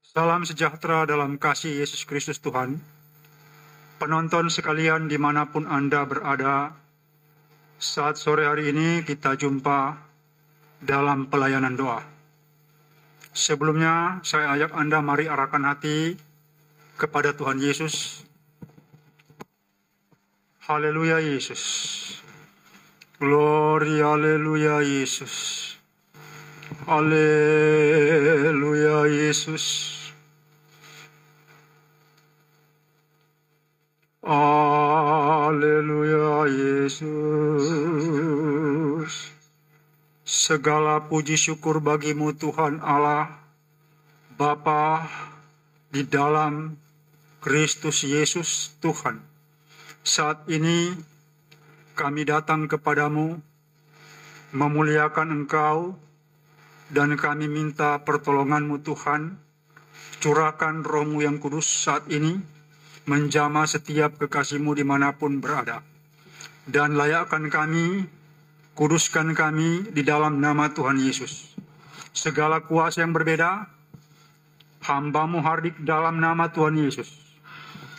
Salam sejahtera dalam kasih Yesus Kristus Tuhan. Penonton sekalian dimanapun Anda berada, saat sore hari ini kita jumpa dalam pelayanan doa. Sebelumnya saya ajak Anda mari arahkan hati kepada Tuhan Yesus. Haleluya Yesus. Glory haleluya Yesus. Haleluya Yesus. Haleluya Yesus. Segala puji syukur bagimu Tuhan Allah, Bapa di dalam Kristus Yesus Tuhan. Saat ini kami datang kepadamu, memuliakan Engkau, dan kami minta pertolongan-Mu Tuhan. Curahkan Roh-Mu yang kudus saat ini, menjamah setiap kekasih-Mu dimanapun berada. Dan layakkan kami, kuduskan kami di dalam nama Tuhan Yesus. Segala kuasa yang berbeda, hamba-Mu hardik dalam nama Tuhan Yesus.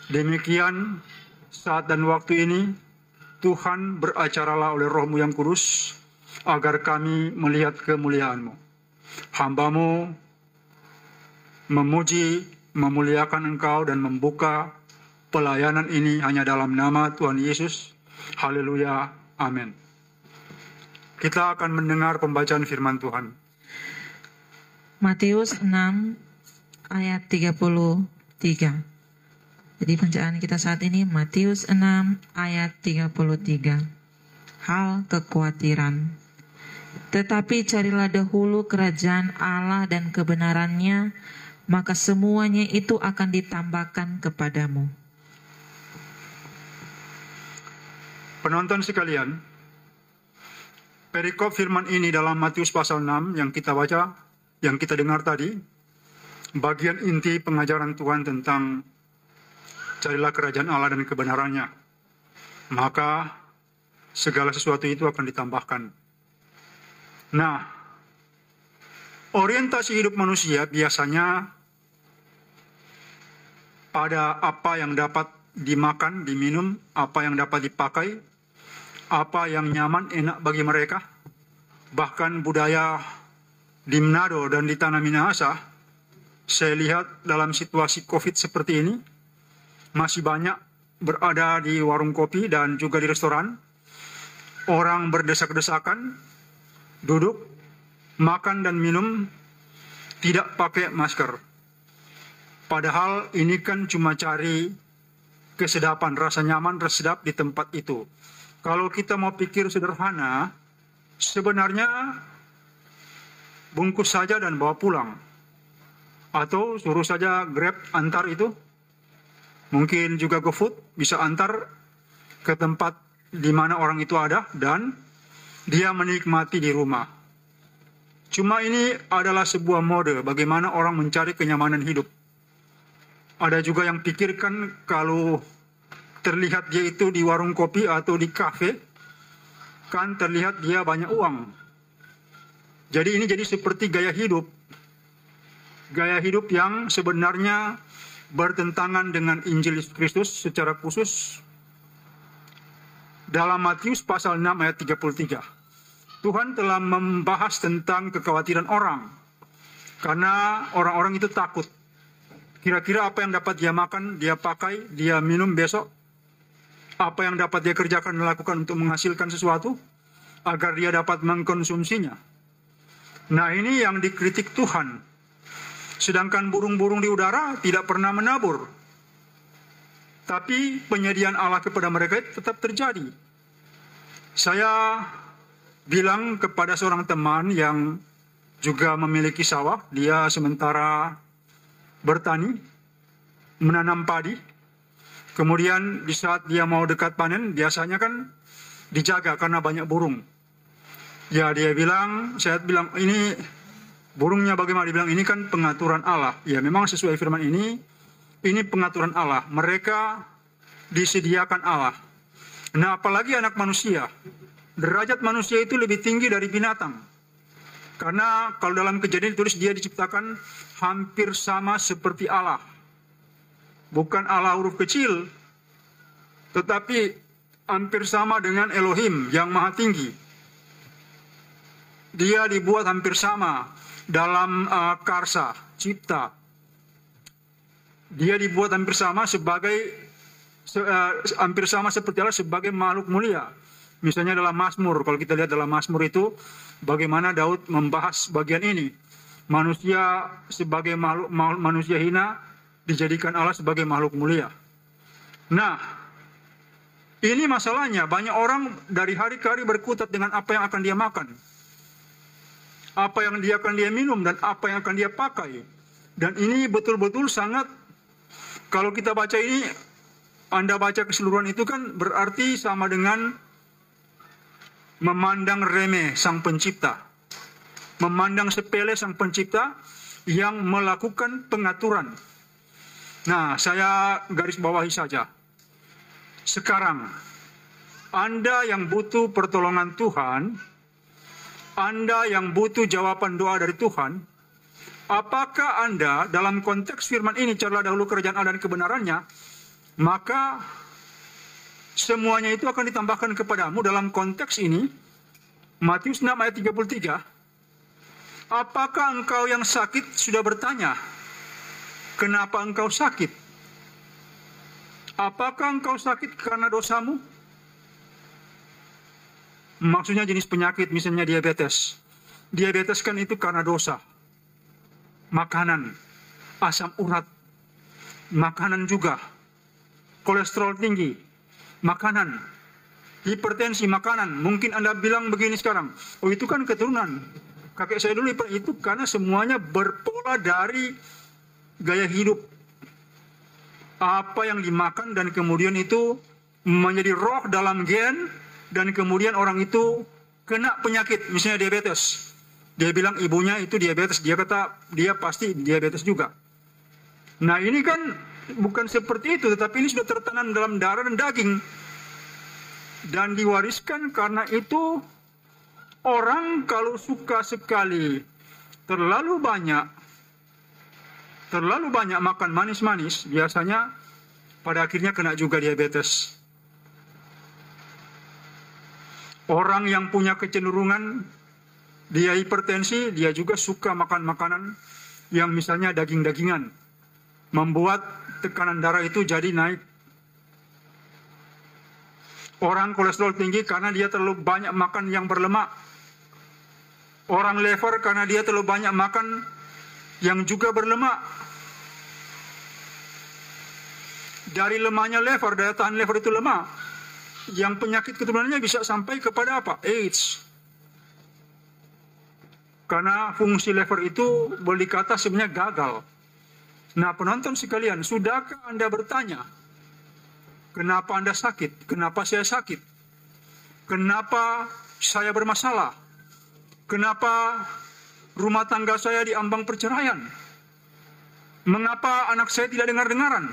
Demikian saat dan waktu ini, Tuhan beracaralah oleh Roh-Mu yang kudus, agar kami melihat kemuliaan-Mu. Hamba-Mu memuji, memuliakan Engkau dan membuka pelayanan ini hanya dalam nama Tuhan Yesus. Haleluya. Amin. Kita akan mendengar pembacaan firman Tuhan. Matius 6 ayat 33. Jadi bacaan kita saat ini Matius 6 ayat 33. Hal kekhawatiran. Tetapi carilah dahulu kerajaan Allah dan kebenarannya, maka semuanya itu akan ditambahkan kepadamu. Penonton sekalian, perikop firman ini dalam Matius pasal 6 yang kita baca, yang kita dengar tadi, bagian inti pengajaran Tuhan tentang carilah kerajaan Allah dan kebenarannya, maka segala sesuatu itu akan ditambahkan. Nah, orientasi hidup manusia biasanya pada apa yang dapat dimakan, diminum, apa yang dapat dipakai, apa yang nyaman, enak bagi mereka. Bahkan budaya di Manado dan di Tanah Minahasa, saya lihat dalam situasi COVID seperti ini, masih banyak berada di warung kopi dan juga di restoran. Orang berdesak-desakan, duduk, makan dan minum, tidak pakai masker. Padahal ini kan cuma cari kesedapan, rasa nyaman, rasa sedap di tempat itu. Kalau kita mau pikir sederhana, sebenarnya bungkus saja dan bawa pulang. Atau suruh saja Grab antar itu. Mungkin juga GoFood bisa antar ke tempat di mana orang itu ada dan dia menikmati di rumah. Cuma ini adalah sebuah mode bagaimana orang mencari kenyamanan hidup. Ada juga yang pikirkan kalau terlihat dia itu di warung kopi atau di kafe, kan terlihat dia banyak uang. Jadi ini jadi seperti gaya hidup. Gaya hidup yang sebenarnya bertentangan dengan Injil Yesus Kristus secara khusus. Dalam Matius pasal 6 ayat 33, Tuhan telah membahas tentang kekhawatiran orang. Karena orang-orang itu takut. Kira-kira apa yang dapat dia makan, dia pakai, dia minum besok? Apa yang dapat dia kerjakan dan lakukan untuk menghasilkan sesuatu agar dia dapat mengkonsumsinya. Nah, ini yang dikritik Tuhan. Sedangkan burung-burung di udara tidak pernah menabur. Tapi penyediaan Allah kepada mereka tetap terjadi. Saya bilang kepada seorang teman yang juga memiliki sawah, dia sementara bertani, menanam padi. Kemudian di saat dia mau dekat panen, biasanya kan dijaga karena banyak burung. Ya, dia bilang, saya bilang, ini burungnya bagaimana? Dia bilang, ini kan pengaturan Allah. Ya, memang sesuai firman ini pengaturan Allah. Mereka disediakan Allah. Nah, apalagi anak manusia. Derajat manusia itu lebih tinggi dari binatang. Karena kalau dalam Kejadian ditulis dia diciptakan hampir sama seperti Allah. Bukan Allah huruf kecil, tetapi hampir sama dengan Elohim yang maha tinggi. Dia dibuat hampir sama dalam karsa, cipta. Dia dibuat hampir sama hampir sama seperti Allah sebagai makhluk mulia. Misalnya dalam Mazmur, kalau kita lihat dalam Mazmur itu, bagaimana Daud membahas bagian ini. Manusia sebagai makhluk manusia hina dijadikan Allah sebagai makhluk mulia. Nah, ini masalahnya. Banyak orang dari hari ke hari berkutat dengan apa yang akan dia makan, apa yang akan dia minum, dan apa yang akan dia pakai. Dan ini betul-betul sangat, kalau kita baca ini, Anda baca keseluruhan itu kan berarti sama dengan memandang remeh Sang Pencipta, memandang sepele Sang Pencipta yang melakukan pengaturan. Nah, saya garis bawahi saja. Sekarang, Anda yang butuh pertolongan Tuhan, Anda yang butuh jawaban doa dari Tuhan, apakah Anda dalam konteks firman ini, carilah dahulu kerajaan Allah dan kebenarannya, maka semuanya itu akan ditambahkan kepadamu. Dalam konteks ini, Matius 6 ayat 33, apakah engkau yang sakit sudah bertanya, kenapa engkau sakit? Apakah engkau sakit karena dosamu? Maksudnya jenis penyakit, misalnya diabetes. Diabetes kan itu karena dosa. Makanan, asam urat, makanan juga. Kolesterol tinggi, makanan. Hipertensi, makanan. Mungkin Anda bilang begini sekarang, oh itu kan keturunan. Kakek saya dulu itu karena semuanya berpola dari gaya hidup. Apa yang dimakan dan kemudian itu menjadi roh dalam gen, dan kemudian orang itu kena penyakit, misalnya diabetes. Dia bilang ibunya itu diabetes, dia kata dia pasti diabetes juga. Nah ini kan bukan seperti itu, tetapi ini sudah tertanam dalam darah dan daging. Dan diwariskan. Karena itu orang kalau suka sekali terlalu banyak makan manis-manis, biasanya pada akhirnya kena juga diabetes. Orang yang punya kecenderungan dia hipertensi, dia juga suka makan makanan yang misalnya daging-dagingan, membuat tekanan darah itu jadi naik. Orang kolesterol tinggi karena dia terlalu banyak makan yang berlemak. Orang lever karena dia terlalu banyak makan yang juga berlemak. Dari lemahnya lever, daya tahan lever itu lemah. Yang penyakit keturunannya bisa sampai kepada apa? AIDS. Karena fungsi lever itu boleh dikata sebenarnya gagal. Nah penonton sekalian, sudahkah Anda bertanya, kenapa Anda sakit? Kenapa saya sakit? Kenapa saya bermasalah? Kenapa rumah tangga saya diambang perceraian? Mengapa anak saya tidak dengar-dengaran?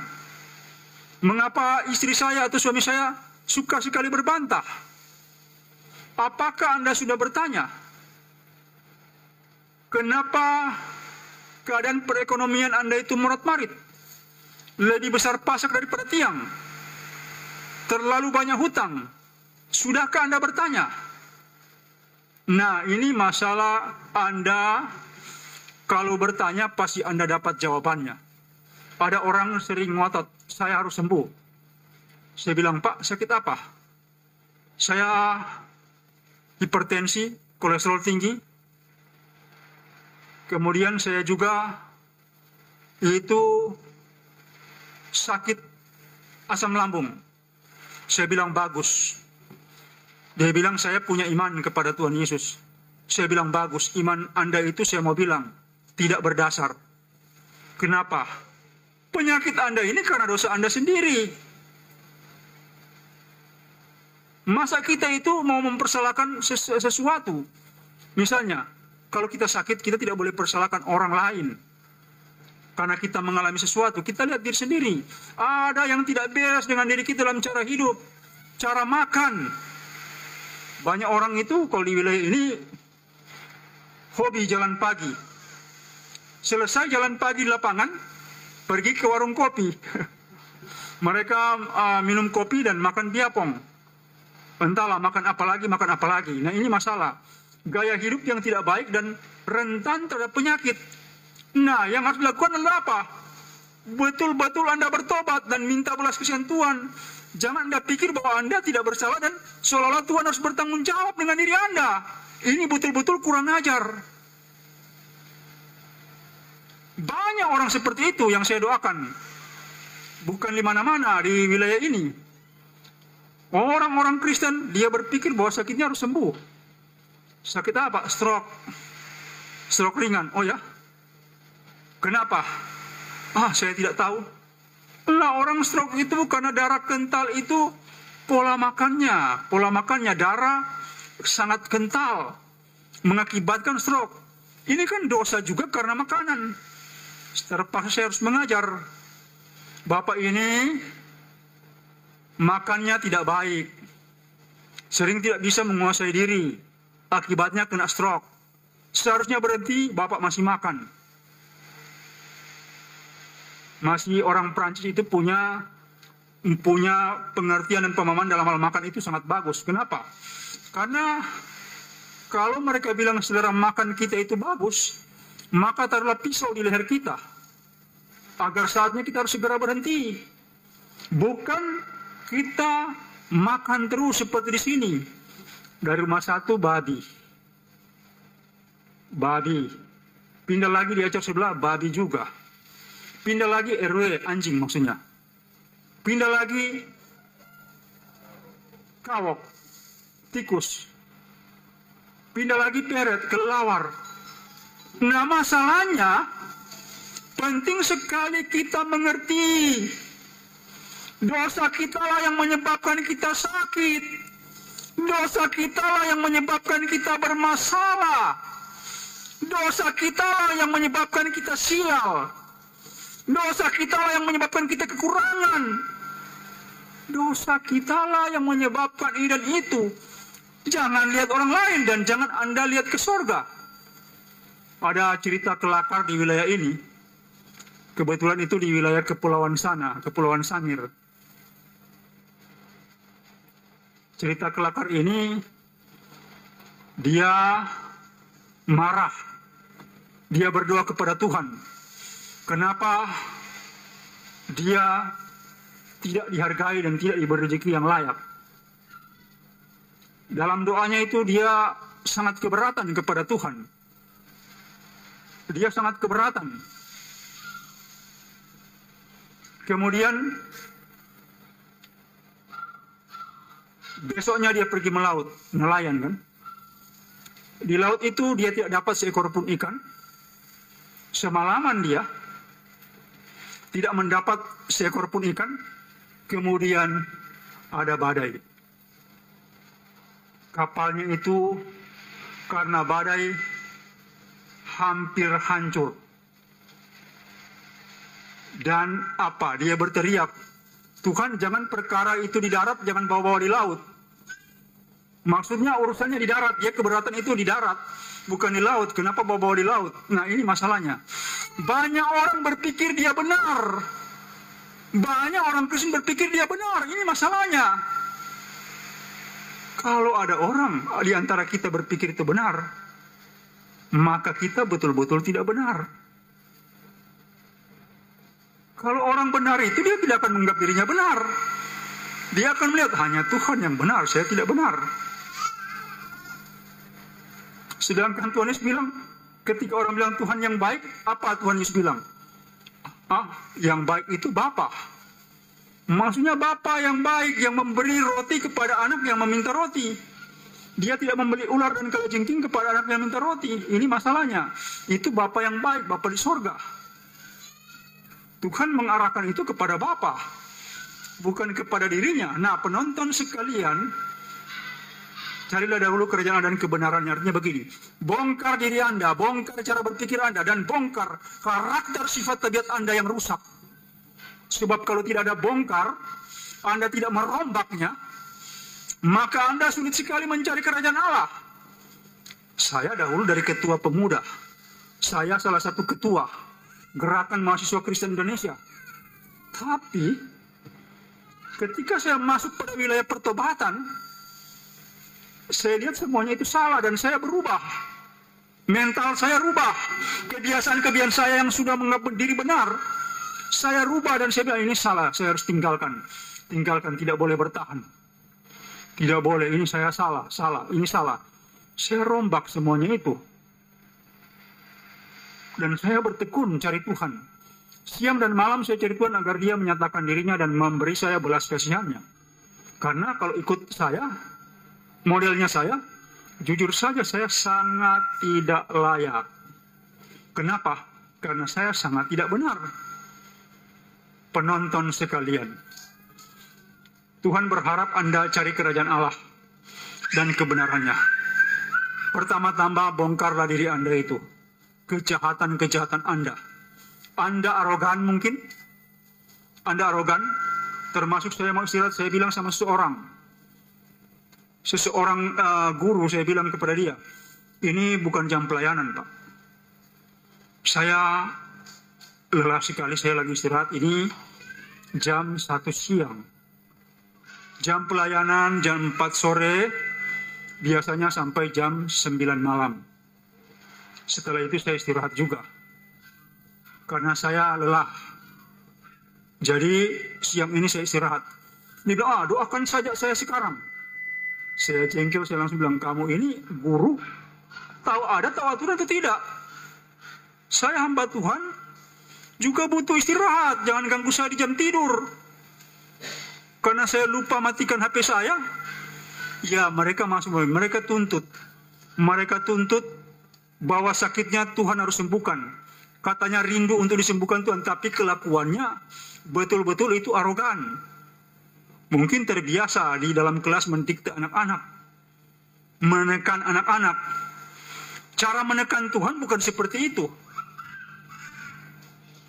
Mengapa istri saya atau suami saya suka sekali berbantah? Apakah Anda sudah bertanya, kenapa keadaan perekonomian Anda itu morat-marit? Lebih besar pasak daripada tiang. Terlalu banyak hutang. Sudahkah Anda bertanya? Nah, ini masalah Anda. Kalau bertanya pasti Anda dapat jawabannya. Ada orang sering ngotot, saya harus sembuh. Saya bilang, Pak, sakit apa? Saya hipertensi, kolesterol tinggi. Kemudian saya juga itu sakit asam lambung. Saya bilang bagus. Dia bilang saya punya iman kepada Tuhan Yesus. Saya bilang bagus, iman Anda itu saya mau bilang tidak berdasar. Kenapa? Penyakit Anda ini karena dosa Anda sendiri. Masa kita itu mau mempersalahkan sesuatu? Misalnya, kalau kita sakit, kita tidak boleh persalahkan orang lain. Karena kita mengalami sesuatu, kita lihat diri sendiri. Ada yang tidak beres dengan diri kita dalam cara hidup, cara makan. Banyak orang itu kalau di wilayah ini hobi jalan pagi. Selesai jalan pagi di lapangan, pergi ke warung kopi. Mereka minum kopi dan makan biapong. Entahlah makan apa lagi. Nah ini masalah. Gaya hidup yang tidak baik dan rentan terhadap penyakit. Nah yang harus dilakukan adalah apa? Betul-betul Anda bertobat dan minta belas kasihan Tuhan. Jangan Anda pikir bahwa Anda tidak bersalah dan seolah-olah Tuhan harus bertanggung jawab dengan diri Anda. Ini betul-betul kurang ajar. Banyak orang seperti itu yang saya doakan. Bukan di mana-mana di wilayah ini. Orang-orang Kristen, dia berpikir bahwa sakitnya harus sembuh. Sakit apa? Stroke. Stroke ringan. Oh ya? Kenapa? Saya tidak tahu. Lah orang stroke itu karena darah kental itu pola makannya darah sangat kental mengakibatkan stroke. Ini kan dosa juga karena makanan. Terpaksa saya harus mengajar. Bapak ini makannya tidak baik. Sering tidak bisa menguasai diri. Akibatnya kena stroke. Seharusnya berhenti, Bapak masih makan. Masih orang Prancis itu punya pengertian dan pemahaman dalam hal makan itu sangat bagus. Kenapa? Karena kalau mereka bilang selera makan kita itu bagus, maka taruhlah pisau di leher kita. Agar saatnya kita harus segera berhenti. Bukan kita makan terus seperti di sini. Dari rumah satu babi. Pindah lagi di acor sebelah babi juga. Pindah lagi RW, anjing maksudnya. Pindah lagi kawok, tikus. Pindah lagi peret, kelelawar. Nah masalahnya, penting sekali kita mengerti. Dosa kita lah yang menyebabkan kita sakit. Dosa kita lah yang menyebabkan kita bermasalah. Dosa kita lah yang menyebabkan kita sial. Dosa kita lah yang menyebabkan kita kekurangan. Dosa kita lah yang menyebabkan ini dan itu. Jangan lihat orang lain dan jangan Anda lihat ke surga. Ada cerita kelakar di wilayah ini. Kebetulan itu di wilayah kepulauan sana, Kepulauan Sangir. Cerita kelakar ini, dia marah. Dia berdoa kepada Tuhan. Kenapa dia tidak dihargai dan tidak diberi rezeki yang layak? Dalam doanya itu dia sangat keberatan kepada Tuhan. Dia sangat keberatan. Kemudian besoknya dia pergi melaut, nelayan kan. Di laut itu dia tidak dapat seekor pun ikan. Semalaman dia tidak mendapat seekor pun ikan. Kemudian ada badai. Kapalnya itu karena badai hampir hancur. Dan apa? Dia berteriak, Tuhan jangan perkara itu di darat, jangan bawa-bawa di laut. Maksudnya urusannya di darat, dia keberatan itu di darat, bukan di laut. Kenapa bawa-bawa di laut? Nah ini masalahnya. Banyak orang berpikir dia benar. Banyak orang Kristen berpikir dia benar. Ini masalahnya. Kalau ada orang di antara kita berpikir itu benar, maka kita betul-betul tidak benar. Kalau orang benar itu dia tidak akan menganggap dirinya benar. Dia akan melihat hanya Tuhan yang benar, saya tidak benar. Sedangkan Tuhan Yesus bilang, ketika orang bilang Tuhan yang baik, apa Tuhan Yesus bilang? Yang baik itu Bapa. Maksudnya Bapa yang baik, yang memberi roti kepada anak yang meminta roti. Dia tidak membeli ular dan kalajengking kepada anak yang minta roti. Ini masalahnya. Itu Bapa yang baik, Bapa di sorga. Tuhan mengarahkan itu kepada Bapa, bukan kepada dirinya. Nah, penonton sekalian, carilah dahulu kerajaan dan kebenarannya. Artinya begini, bongkar diri Anda, bongkar cara berpikir Anda, dan bongkar karakter sifat tabiat Anda yang rusak. Sebab kalau tidak ada bongkar, Anda tidak merombaknya, maka Anda sulit sekali mencari kerajaan Allah. Saya dahulu dari ketua pemuda, Saya salah satu ketua Gerakan Mahasiswa Kristen Indonesia. Tapi ketika saya masuk pada wilayah pertobatan, saya lihat semuanya itu salah dan saya berubah. Mental saya rubah. Kebiasaan-kebiasaan saya yang sudah menganggap diri benar, saya rubah dan saya bilang ini salah, saya harus tinggalkan. Tinggalkan, tidak boleh bertahan. Tidak boleh, ini saya salah, ini salah. Saya rombak semuanya itu. Dan saya bertekun cari Tuhan. Siang dan malam saya cari Tuhan agar dia menyatakan dirinya dan memberi saya belas kasihannya. Karena kalau ikut saya, modelnya saya, jujur saja saya sangat tidak layak. Kenapa? Karena saya sangat tidak benar. Penonton sekalian, Tuhan berharap Anda cari kerajaan Allah dan kebenarannya. Pertama-tama bongkarlah diri Anda itu. Kejahatan-kejahatan Anda. Anda arogan mungkin? Anda arogan? Termasuk saya mau istirahat, saya bilang sama seseorang guru, saya bilang kepada dia, ini bukan jam pelayanan, Pak. Saya lelah sekali, saya lagi istirahat, ini jam 1 siang. Jam pelayanan jam 4 sore, biasanya sampai jam 9 malam. Setelah itu saya istirahat juga. Karena saya lelah. Jadi siang ini saya istirahat. Dia bilang, doakan saja saya sekarang. Saya jengkel, saya langsung bilang, kamu ini guru, tahu aturan atau tidak? Saya hamba Tuhan, juga butuh istirahat, jangan ganggu saya di jam tidur. Karena saya lupa matikan HP saya, ya mereka tuntut bahwa sakitnya Tuhan harus sembuhkan. Katanya rindu untuk disembuhkan Tuhan, tapi kelakuannya betul-betul itu arogan. Mungkin terbiasa di dalam kelas mendikte anak-anak, menekan anak-anak. Cara menekan Tuhan bukan seperti itu.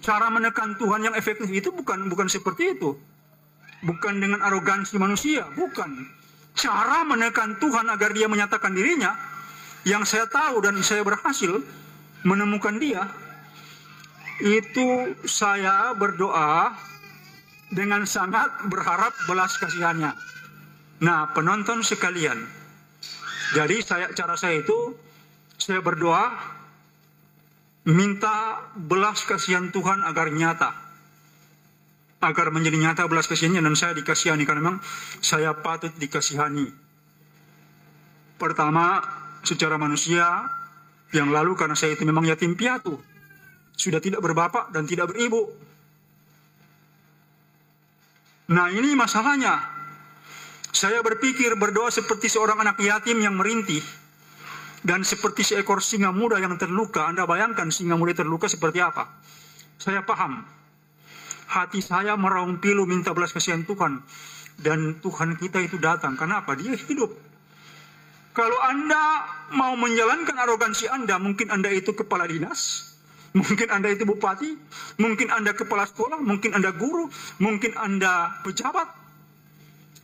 Cara menekan Tuhan yang efektif itu bukan seperti itu. Bukan dengan arogansi manusia, bukan. Cara menekan Tuhan agar dia menyatakan dirinya, yang saya tahu dan saya berhasil menemukan dia, itu saya berdoa dengan sangat berharap belas kasihannya. Nah, penonton sekalian, jadi cara saya itu, saya berdoa minta belas kasihan Tuhan agar nyata, agar menjadi nyata belas kasihannya, dan saya dikasihani karena memang saya patut dikasihani. Pertama, secara manusia, yang lalu karena saya itu memang yatim piatu, sudah tidak berbapak dan tidak beribu. Nah, ini masalahnya. Saya berpikir berdoa seperti seorang anak yatim yang merintih, dan seperti seekor singa muda yang terluka. Anda bayangkan singa muda terluka seperti apa? Saya paham. Hati saya meraung pilu minta belas kasihan Tuhan, dan Tuhan kita itu datang. Kenapa? Dia hidup. Kalau Anda mau menjalankan arogansi Anda, mungkin Anda itu kepala dinas, mungkin Anda itu bupati, mungkin Anda kepala sekolah, mungkin Anda guru, mungkin Anda pejabat,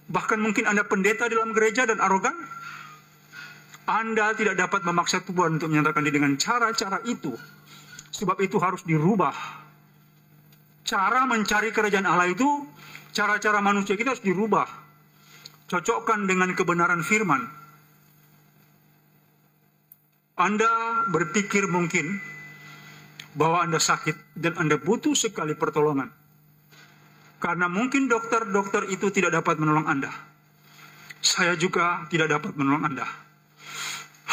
bahkan mungkin Anda pendeta dalam gereja dan arogan. Anda tidak dapat memaksa Tuhan untuk menyatakan diri dengan cara-cara itu. Sebab itu harus dirubah. Cara mencari kerajaan Allah itu, cara-cara manusia kita harus dirubah. Cocokkan dengan kebenaran firman. Anda berpikir mungkin bahwa Anda sakit dan Anda butuh sekali pertolongan. Karena mungkin dokter-dokter itu tidak dapat menolong Anda. Saya juga tidak dapat menolong Anda.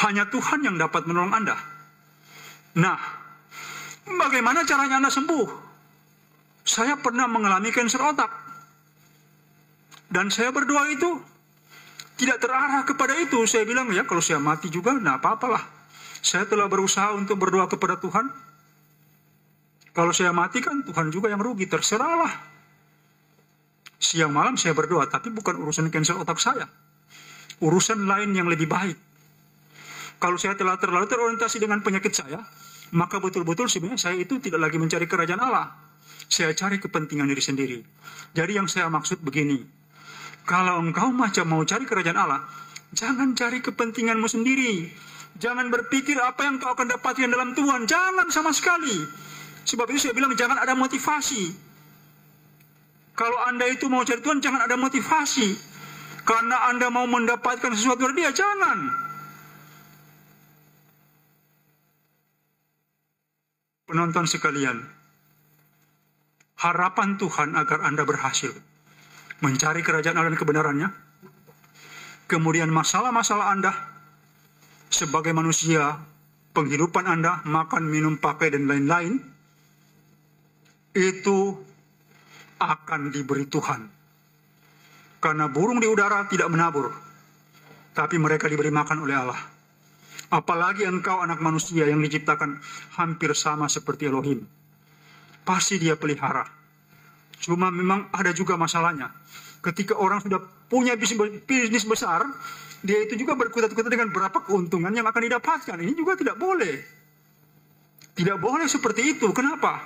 Hanya Tuhan yang dapat menolong Anda. Nah, bagaimana caranya Anda sembuh? Saya pernah mengalami kanker otak. Dan saya berdoa itu tidak terarah kepada itu. Saya bilang, ya kalau saya mati juga, nah apa-apalah. Saya telah berusaha untuk berdoa kepada Tuhan. Kalau saya mati kan Tuhan juga yang rugi, terserahlah. Siang malam saya berdoa, tapi bukan urusan kanker otak saya. Urusan lain yang lebih baik. Kalau saya telah terlalu terorientasi dengan penyakit saya, maka betul-betul sebenarnya saya itu tidak lagi mencari kerajaan Allah. Saya cari kepentingan diri sendiri. Jadi yang saya maksud begini, kalau engkau macam mau cari kerajaan Allah, jangan cari kepentinganmu sendiri. Jangan berpikir apa yang kau akan dapatkan dalam Tuhan. Jangan sama sekali. Sebab itu saya bilang jangan ada motivasi. Kalau Anda itu mau cari Tuhan, jangan ada motivasi. Karena Anda mau mendapatkan sesuatu dari Dia, jangan. Penonton sekalian, harapan Tuhan agar Anda berhasil mencari kerajaan Allah dan kebenarannya, kemudian masalah-masalah Anda sebagai manusia, penghidupan Anda, makan, minum, pakai, dan lain-lain, itu akan diberi Tuhan. Karena burung di udara tidak menabur, tapi mereka diberi makan oleh Allah. Apalagi engkau anak manusia yang diciptakan hampir sama seperti Elohim. Pasti Dia pelihara. Cuma memang ada juga masalahnya. Ketika orang sudah punya bisnis besar, dia itu juga berkutat-kutat dengan berapa keuntungan yang akan didapatkan. Ini juga tidak boleh. Tidak boleh seperti itu. Kenapa?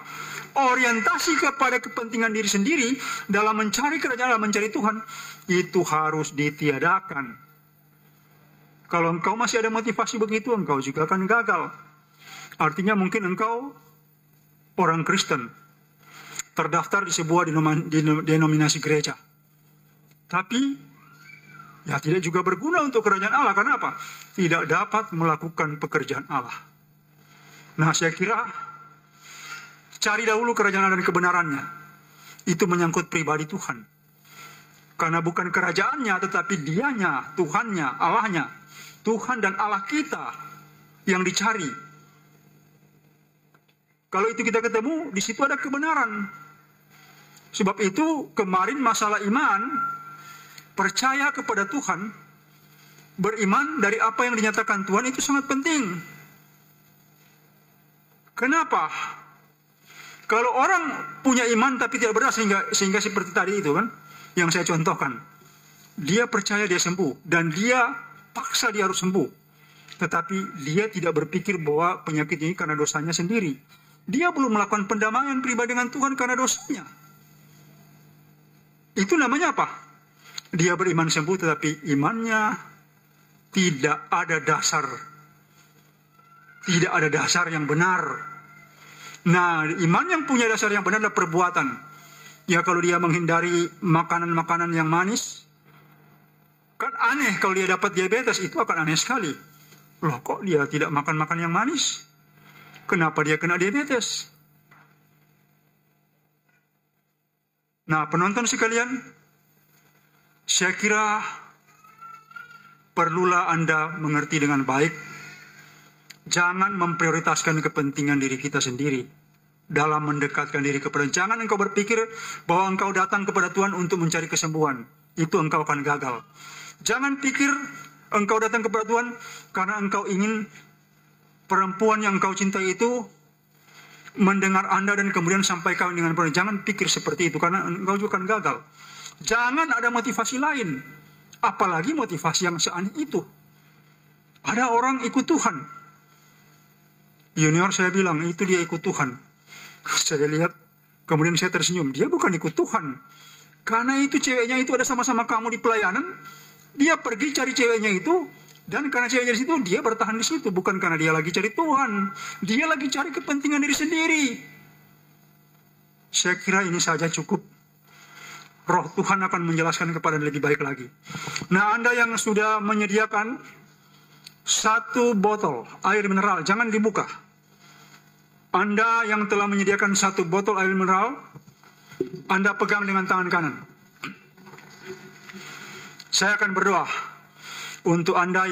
Orientasi kepada kepentingan diri sendiri dalam mencari kerajaan, dalam mencari Tuhan, itu harus ditiadakan. Kalau engkau masih ada motivasi begitu, engkau juga akan gagal. Artinya mungkin engkau orang Kristen, terdaftar di sebuah denominasi gereja. Tapi ya tidak juga berguna untuk kerajaan Allah. Karena apa? Tidak dapat melakukan pekerjaan Allah. Nah, saya kira cari dahulu kerajaan Allah dan kebenarannya. Itu menyangkut pribadi Tuhan. Karena bukan kerajaannya, tetapi Dianya, Tuhannya, Allahnya. Tuhan dan Allah kita yang dicari. Kalau itu kita ketemu, di situ ada kebenaran. Sebab itu kemarin masalah iman, percaya kepada Tuhan, beriman dari apa yang dinyatakan Tuhan itu sangat penting. Kenapa? Kalau orang punya iman tapi tidak benar sehingga seperti tadi itu kan, yang saya contohkan, dia percaya dia sembuh dan dia paksa dia harus sembuh, tetapi dia tidak berpikir bahwa penyakit ini karena dosanya sendiri. Dia belum melakukan pendamaian pribadi dengan Tuhan karena dosanya. Itu namanya apa? Dia beriman sembuh tetapi imannya tidak ada dasar. Tidak ada dasar yang benar. Nah, iman yang punya dasar yang benar adalah perbuatan. Ya, kalau dia menghindari makanan-makanan yang manis, kan aneh kalau dia dapat diabetes, itu akan aneh sekali. Loh, kok dia tidak makan-makan yang manis? Kenapa dia kena diabetes? Nah, penonton sekalian, saya kira perlulah Anda mengerti dengan baik. Jangan memprioritaskan kepentingan diri kita sendiri dalam mendekatkan diri kepada Tuhan. Jangan engkau berpikir bahwa engkau datang kepada Tuhan untuk mencari kesembuhan. Itu engkau akan gagal. Jangan pikir engkau datang kepada Tuhan karena engkau ingin perempuan yang engkau cintai itu mendengar Anda dan kemudian sampai kawin dengan perempuan. Jangan pikir seperti itu karena engkau juga akan gagal. Jangan ada motivasi lain. Apalagi motivasi yang seaneh itu. Ada orang ikut Tuhan. Junior saya bilang, itu dia ikut Tuhan. Saya lihat, kemudian saya tersenyum. Dia bukan ikut Tuhan. Karena itu ceweknya itu ada sama-sama kamu di pelayanan. Dia pergi cari ceweknya itu. Dan karena ceweknya di situ, dia bertahan di situ. Bukan karena dia lagi cari Tuhan. Dia lagi cari kepentingan diri sendiri. Saya kira ini saja cukup. Roh Tuhan akan menjelaskan kepada Anda lebih baik lagi. Nah, Anda yang sudah menyediakan 1 botol air mineral, jangan dibuka. Anda yang telah menyediakan 1 botol air mineral, Anda pegang dengan tangan kanan. Saya akan berdoa untuk Anda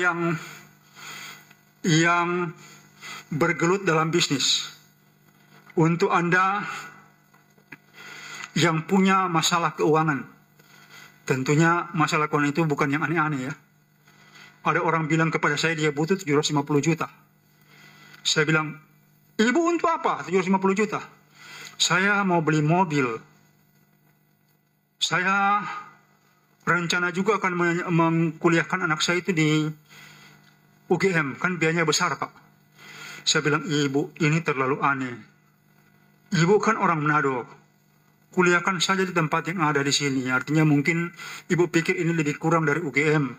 yang bergelut dalam bisnis. Untuk Anda yang punya masalah keuangan. Tentunya masalah keuangan itu bukan yang aneh-aneh ya. Ada orang bilang kepada saya dia butuh 750 juta. Saya bilang, ibu untuk apa 750 juta? Saya mau beli mobil. Saya rencana juga akan mengkuliahkan anak saya itu di UGM. Kan biayanya besar, Pak. Saya bilang, ibu ini terlalu aneh. Ibu kan orang Manado. Kuliahkan saja di tempat yang ada di sini. Artinya mungkin ibu pikir ini lebih kurang dari UGM.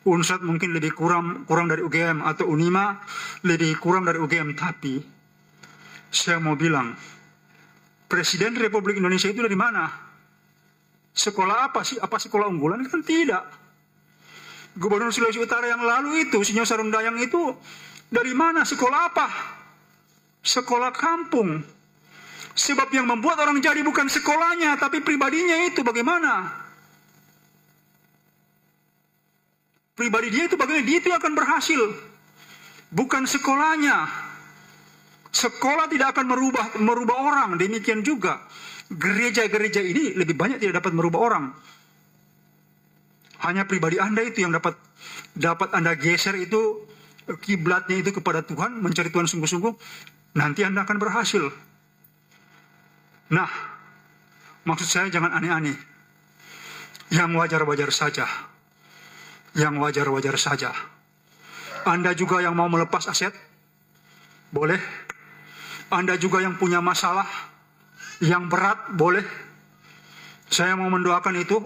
Unsad mungkin lebih kurang dari UGM, atau Unima lebih kurang dari UGM. Tapi saya mau bilang, Presiden Republik Indonesia itu dari mana? Sekolah apa sih? Apa sekolah unggulan? Kan tidak. Gubernur Sulawesi Utara yang lalu itu, Sinyo Sarundayang itu, dari mana? Sekolah apa? Sekolah kampung. Sebab yang membuat orang jadi bukan sekolahnya, tapi pribadinya itu bagaimana? Pribadi dia itu bagaimana? Dia itu akan berhasil. Bukan sekolahnya. Sekolah tidak akan merubah orang. Demikian juga gereja-gereja ini lebih banyak tidak dapat merubah orang. Hanya pribadi Anda itu yang dapat Anda geser itu kiblatnya itu kepada Tuhan, mencari Tuhan sungguh-sungguh. Nanti Anda akan berhasil. Nah, maksud saya jangan aneh-aneh. Yang wajar-wajar saja. Yang wajar-wajar saja. Anda juga yang mau melepas aset, boleh. Anda juga yang punya masalah yang berat, boleh. Saya mau mendoakan itu.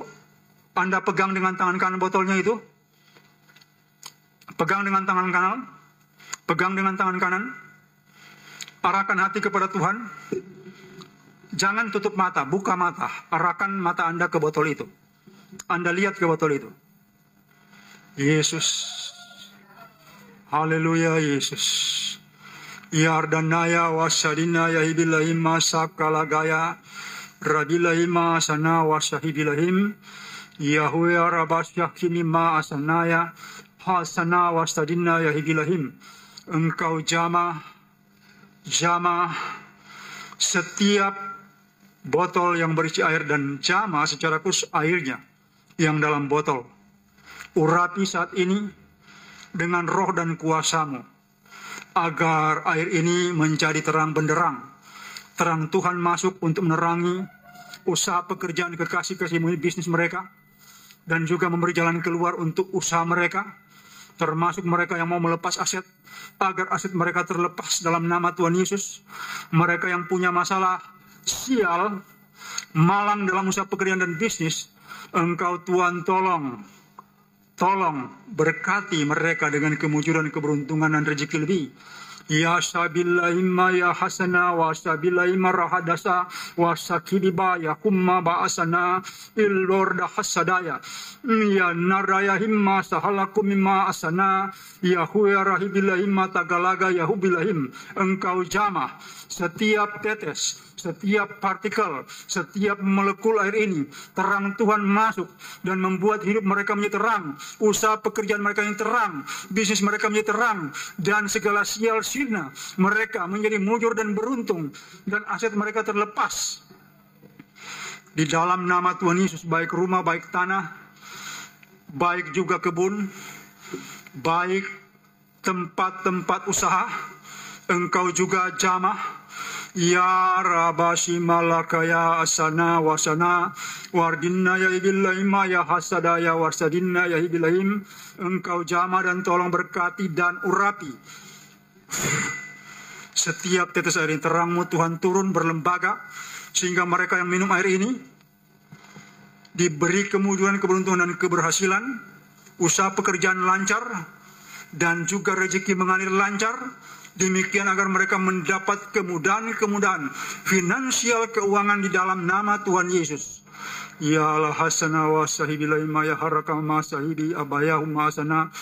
Anda pegang dengan tangan kanan botolnya itu. Pegang dengan tangan kanan. Pegang dengan tangan kanan. Arahkan hati kepada Tuhan. Jangan tutup mata, buka mata. Arahkan mata Anda ke botol itu. Anda lihat ke botol itu. Yesus. Haleluya Yesus. Yardanaya wasadina yahibilahim masakalagaya. Rabilahim asana wasahibilahim. Yahweh rabasyakini ma asanaya. Hasana wasadina yahibilahim. Engkau jamah setiap botol yang berisi air, dan jamah secara khusus airnya yang dalam botol. Urapi saat ini dengan roh dan kuasa-Mu, agar air ini menjadi terang benderang. Terang Tuhan masuk untuk menerangi usaha pekerjaan kekasih-kasih-Mu, bisnis mereka, dan juga memberi jalan keluar untuk usaha mereka, termasuk mereka yang mau melepas aset, agar aset mereka terlepas dalam nama Tuhan Yesus. Mereka yang punya masalah sial, malang dalam usaha pekerjaan dan bisnis, Engkau Tuhan tolong berkati mereka dengan kemujuran, keberuntungan, dan rezeki lebih. Ya sabillaima ya hasana wa sabillaima rahadasa wa sakidiba ya kumma ba'asana illorda hasadaya ya naraya himma sahalakum mimma asana ya huya rahibilahimma tagalaga ya hubilahim. Engkau jamah setiap tetes, setiap partikel, setiap molekul air ini. Terang Tuhan masuk dan membuat hidup mereka menjadi terang, usaha pekerjaan mereka yang terang, bisnis mereka menjadi terang, dan segala sial sirna mereka menjadi mujur dan beruntung, dan aset mereka terlepas. Di dalam nama Tuhan Yesus, baik rumah, baik tanah, baik juga kebun, baik tempat-tempat usaha, Engkau juga jamah. Ya Rabasi malakaya asana wasana wardinna ya ibilahim ya hasada ya warsadinna ya ibilahim. Engkau jamah dan tolong berkati dan urapi setiap tetes air ini. Terang-Mu Tuhan turun berlembaga, sehingga mereka yang minum air ini diberi kemujuran, keberuntungan, dan keberhasilan. Usaha pekerjaan lancar, dan juga rezeki mengalir lancar. Demikian agar mereka mendapat kemudahan finansial, keuangan di dalam nama Tuhan Yesus. Ya Allah hasana wa sahibilaima ya harakam ma sahibi abayahum hasana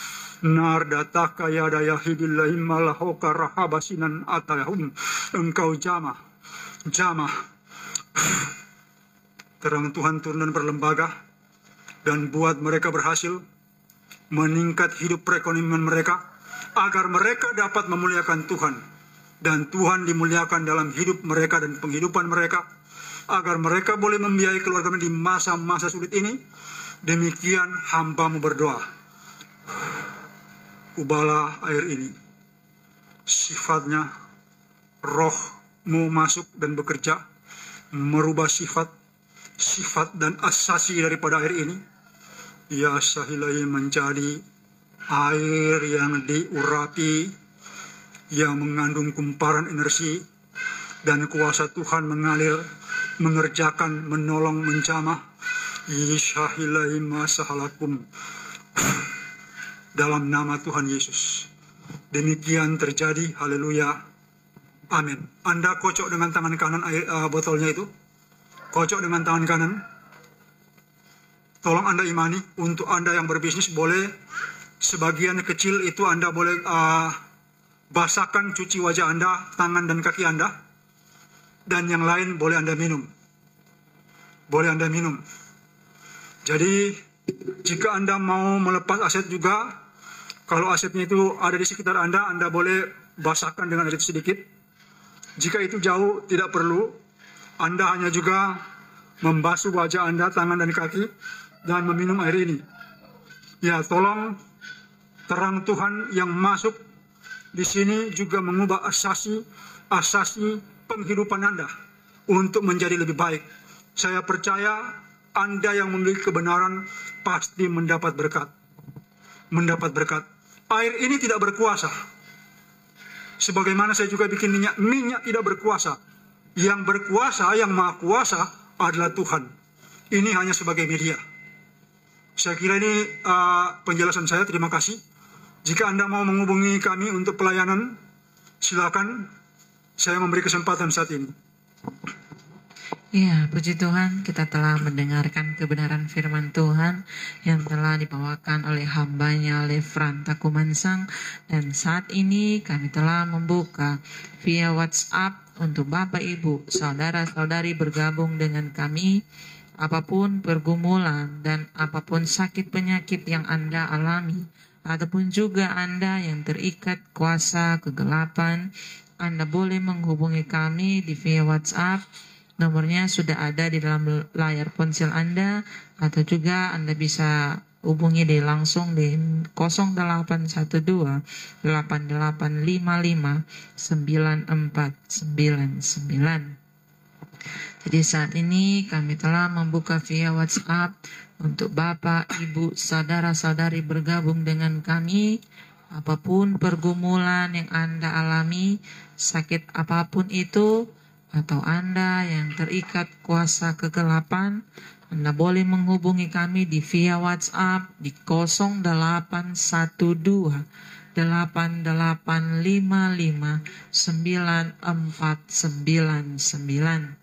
nardataka ya dayahibilaim malahoka rahabasinan atayahum. Engkau jamah. Terang Tuhan turun dan berlembaga, dan buat mereka berhasil meningkat hidup perekonomian mereka, agar mereka dapat memuliakan Tuhan, dan Tuhan dimuliakan dalam hidup mereka dan penghidupan mereka, agar mereka boleh membiayai keluarga di masa-masa sulit ini. Demikian hamba-Mu berdoa. Ubahlah air ini, sifatnya roh-Mu masuk dan bekerja, merubah sifat dan asasi daripada air ini. Ya sahilai menjadi air yang diurapi, yang mengandung kumparan energi, dan kuasa Tuhan mengalir, mengerjakan, menolong, menjamah. Ishahilai masahalakum. dalam nama Tuhan Yesus. Demikian terjadi, haleluya, amin. Anda kocok dengan tangan kanan botolnya itu, kocok dengan tangan kanan. Tolong Anda imani, untuk Anda yang berbisnis boleh sebagian kecil itu Anda boleh basahkan, cuci wajah Anda, tangan dan kaki Anda, dan yang lain boleh Anda minum. Boleh Anda minum. Jadi jika Anda mau melepas aset juga, kalau asetnya itu ada di sekitar Anda boleh basahkan dengan air sedikit. Jika itu jauh, tidak perlu. Anda hanya juga membasuh wajah Anda, tangan dan kaki, dan meminum air ini. Ya, tolong terang Tuhan yang masuk di sini juga mengubah asasi penghidupan Anda untuk menjadi lebih baik. Saya percaya Anda yang memiliki kebenaran pasti mendapat berkat. Mendapat berkat. Air ini tidak berkuasa. Sebagaimana saya juga bikin minyak tidak berkuasa. Yang berkuasa, yang maha kuasa adalah Tuhan. Ini hanya sebagai media. Saya kira ini penjelasan saya. Terima kasih. Jika Anda mau menghubungi kami untuk pelayanan, silakan. Saya memberi kesempatan saat ini. Ya, puji Tuhan, kita telah mendengarkan kebenaran firman Tuhan yang telah dibawakan oleh hambanya Lefran Takumansang. Dan saat ini kami telah membuka via WhatsApp untuk Bapak, Ibu, Saudara-saudari bergabung dengan kami. Apapun pergumulan dan apapun sakit penyakit yang Anda alami, ataupun juga Anda yang terikat kuasa kegelapan, Anda boleh menghubungi kami di via WhatsApp. Nomornya sudah ada di dalam layar ponsel Anda, atau juga Anda bisa hubungi langsung di 0812 8855 9499. Jadi saat ini kami telah membuka via WhatsApp untuk Bapak, Ibu, Saudara-saudari bergabung dengan kami. Apapun pergumulan yang Anda alami, sakit apapun itu, atau Anda yang terikat kuasa kegelapan, Anda boleh menghubungi kami di via WhatsApp di 0812 8855 9499.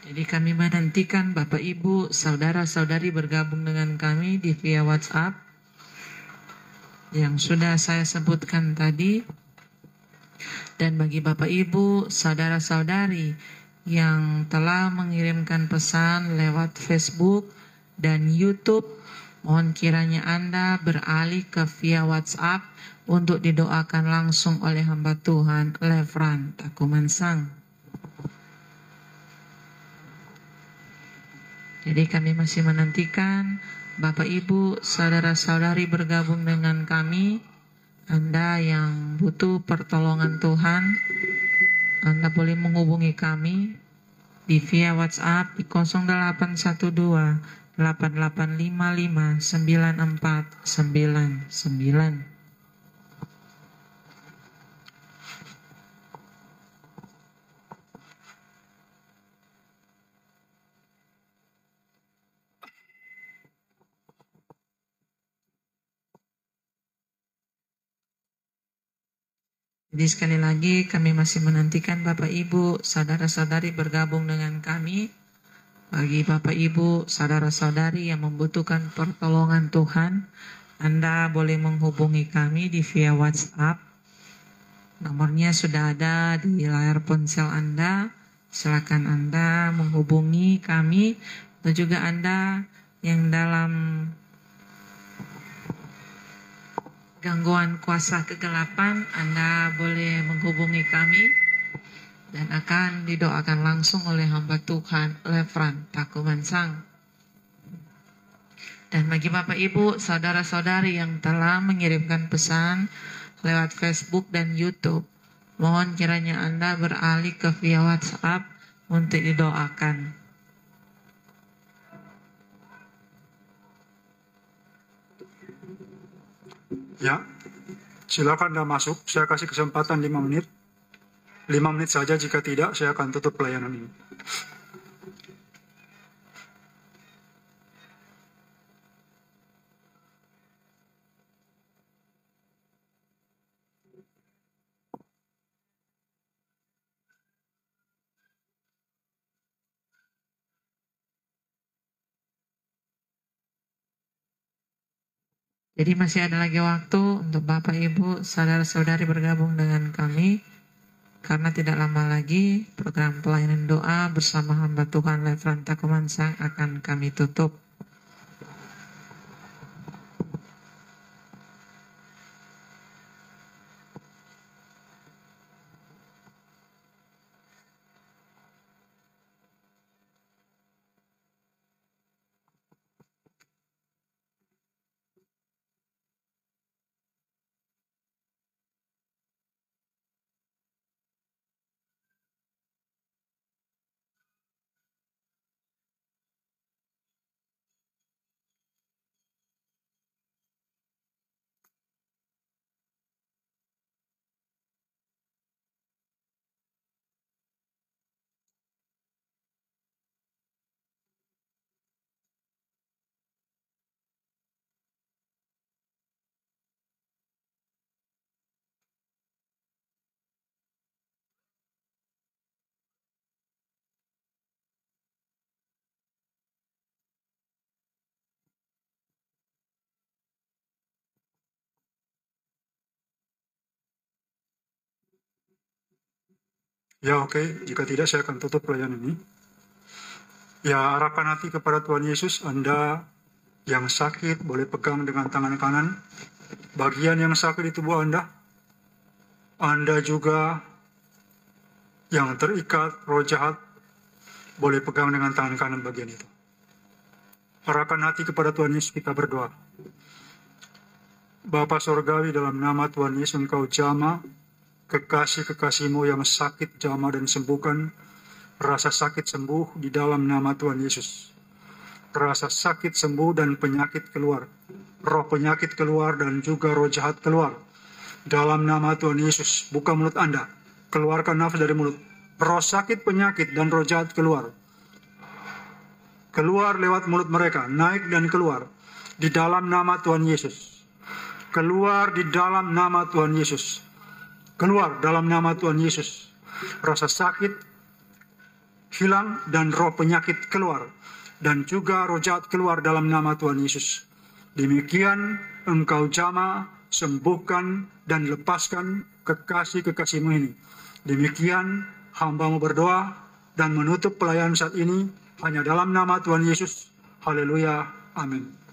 Jadi kami menantikan Bapak, Ibu, Saudara-saudari bergabung dengan kami di via WhatsApp yang sudah saya sebutkan tadi. Dan bagi Bapak, Ibu, Saudara-saudari yang telah mengirimkan pesan lewat Facebook dan YouTube, mohon kiranya Anda beralih ke via WhatsApp untuk didoakan langsung oleh hamba Tuhan Lefran Takumansang. Jadi kami masih menantikan Bapak, Ibu, Saudara-saudari bergabung dengan kami. Anda yang butuh pertolongan Tuhan, Anda boleh menghubungi kami di via WhatsApp di 0812 8855 9499. Jadi sekali lagi kami masih menantikan Bapak, Ibu, Saudara-saudari bergabung dengan kami. Bagi Bapak, Ibu, Saudara-saudari yang membutuhkan pertolongan Tuhan, Anda boleh menghubungi kami di via WhatsApp. Nomornya sudah ada di layar ponsel Anda. Silakan Anda menghubungi kami. Dan juga Anda yang dalam gangguan kuasa kegelapan, Anda boleh menghubungi kami dan akan didoakan langsung oleh hamba Tuhan Lefran Takumansang. Dan bagi Bapak, Ibu, Saudara-saudari yang telah mengirimkan pesan lewat Facebook dan YouTube, mohon kiranya Anda beralih ke via WhatsApp untuk didoakan. Ya, silakan Anda masuk. Saya kasih kesempatan 5 menit. 5 menit saja, jika tidak saya akan tutup pelayanan ini. Jadi masih ada lagi waktu untuk Bapak Ibu, saudara-saudari bergabung dengan kami. Karena tidak lama lagi program pelayanan doa bersama hamba Tuhan Lefranta Kumansang akan kami tutup. Ya oke, jika tidak saya akan tutup pelayanan ini. Ya, arahkan hati kepada Tuhan Yesus. Anda yang sakit boleh pegang dengan tangan kanan bagian yang sakit di tubuh Anda. Anda juga yang terikat roh jahat boleh pegang dengan tangan kanan bagian itu. Arahkan hati kepada Tuhan Yesus, kita berdoa. Bapa Sorgawi, dalam nama Tuhan Yesus Engkau jamah kekasih-kekasih-Mu yang sakit, jamah dan sembuhkan. Rasa sakit sembuh di dalam nama Tuhan Yesus. Rasa sakit sembuh dan penyakit keluar. Roh penyakit keluar dan juga roh jahat keluar. Dalam nama Tuhan Yesus, buka mulut Anda. Keluarkan nafas dari mulut. Roh sakit, penyakit, dan roh jahat keluar. Keluar lewat mulut mereka, naik dan keluar. Di dalam nama Tuhan Yesus. Keluar di dalam nama Tuhan Yesus. Keluar dalam nama Tuhan Yesus. Rasa sakit hilang dan roh penyakit keluar. Dan juga roh jahat keluar dalam nama Tuhan Yesus. Demikian Engkau jamah, sembuhkan, dan lepaskan kekasih-kekasih-Mu ini. Demikian hamba-Mu berdoa dan menutup pelayanan saat ini hanya dalam nama Tuhan Yesus. Haleluya. Amin.